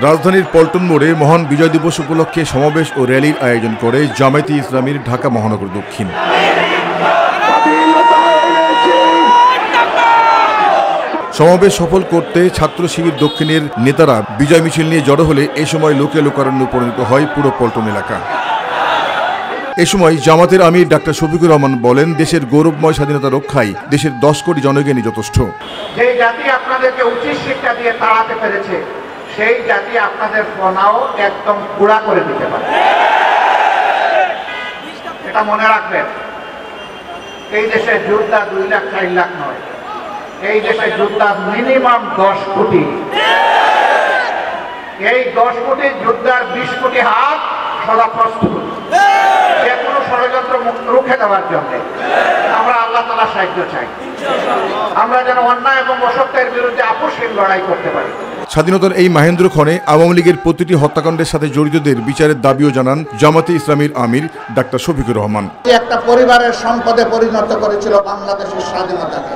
রাজধানীর পল্টন মোড়ে মহান বিজয় দিবস উপলক্ষে সমাবেশ ও র্যালির আয়োজন করে জামায়াতে ইসলামীর ঢাকা মহানগর দক্ষিণ। সমাবেশ সফল করতে ছাত্র শিবির দক্ষিণের নেতারা বিজয় মিছিল নিয়ে জড়ো হলে এ সময় লোকে লোকারণ্যে পরিণত হয় পুরো পল্টন এলাকা। এ সময় জামাতের আমির ডাক্তার শফিকুর রহমান বলেন, দেশের গৌরবময় স্বাধীনতা রক্ষায় দেশের 10 কোটি জনগণই যথেষ্ট। যে জাতি আপনাদেরকে উচিত শিক্ষা দিয়ে তাড়াতে পেরেছে, সেই জাতি আপনাদের ফনাও একদম পুরা করে দিতে পারে। এটা মনে রাখবেন, এই দেশে যোদ্ধা 2 লাখ 4 লাখ নয়, এই দেশে যোদ্ধা মিনিমাম 10 কোটি। এই 10 কোটি যোদ্ধার 20 কোটি হাত সদা প্রস্তুত যে কোনো ষড়যন্ত্র রুখে দেওয়ার জন্য। আমরা আল্লাহ তাআলার সাহায্য চাই, আমরা যেন অন্যায় এবং অসত্যের বিরুদ্ধে আপোষহীন লড়াই করতে পারি। স্বাধীনতার এই মাহেন্দ্রক্ষণে আওয়ামী লীগের প্রতিটি হত্যাকাণ্ডের সাথে জড়িতদের বিচারের দাবিও জানান জামাতে ইসলামীর আমির ডাক্তার শফিকুর রহমান। একটা পরিবারের সম্পদে পরিণত করেছিল বাংলাদেশের স্বাধীনতাকে।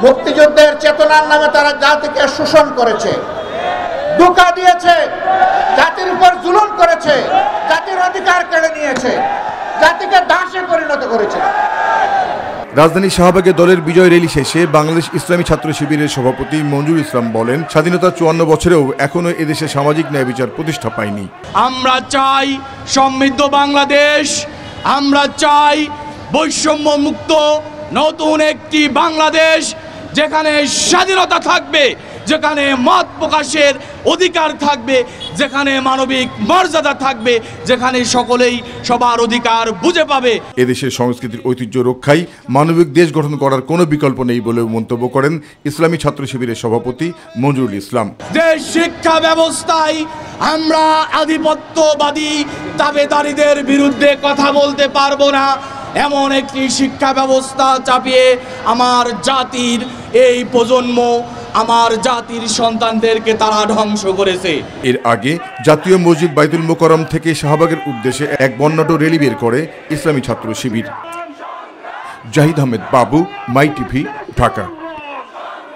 মুক্তিযুদ্ধের চেতনার নামে তারা জাতিকে শোষণ করেছে, ধোঁকা দিয়েছে, জাতির উপর জুলুম করেছে, জাতির অধিকার কেড়ে নিয়েছে, জাতিকে দাসে পরিণত করেছে। রাজধানী শাহবাগে দলের বিজয় র্যালি শেষে বাংলাদেশ ইসলামী ছাত্র শিবিরের সভাপতি মঞ্জুর ইসলাম বলেন, স্বাধীনতার 54 বছরেও এখনো এদেশে সামাজিক ন্যায় বিচার প্রতিষ্ঠা পায়নি। আমরা চাই সমৃদ্ধ বাংলাদেশ, আমরা চাই বৈষম্য মুক্ত নতুন একটি বাংলাদেশ, যেখানে স্বাধীনতা থাকবে, যেখানে মত প্রকাশের অধিকার থাকবে, যেখানে মানবিক মর্যাদা থাকবে, যেখানে সকলেই সবার অধিকার বুঝে পাবে। এদেশের সংস্কৃতির ঐতিহ্য রক্ষায় মানবিক দেশ গঠন করার কোনো বিকল্প নেই বলেও মন্তব্য করেন ইসলামী ছাত্র শিবিরের সভাপতি মঞ্জুরুল ইসলাম। যে শিক্ষা ব্যবস্থায় আমরা আধিপত্যবাদী দাবেদারীদের বিরুদ্ধে কথা বলতে পারবো না, এমন একটি শিক্ষা ব্যবস্থা চাপিয়ে আমার জাতির এই প্রজন্ম, আমার জাতির সন্তানদেরকে তারা ধ্বংস করেছে। এর আগে জাতীয় মসজিদ বাইতুল মোকাররম থেকে শাহবাগের উদ্দেশ্যে এক বর্ণাঢ্য র্যালি বের করে ইসলামী ছাত্র শিবির। জাহিদ আহমেদ বাবু, মাই টিভি, ঢাকা।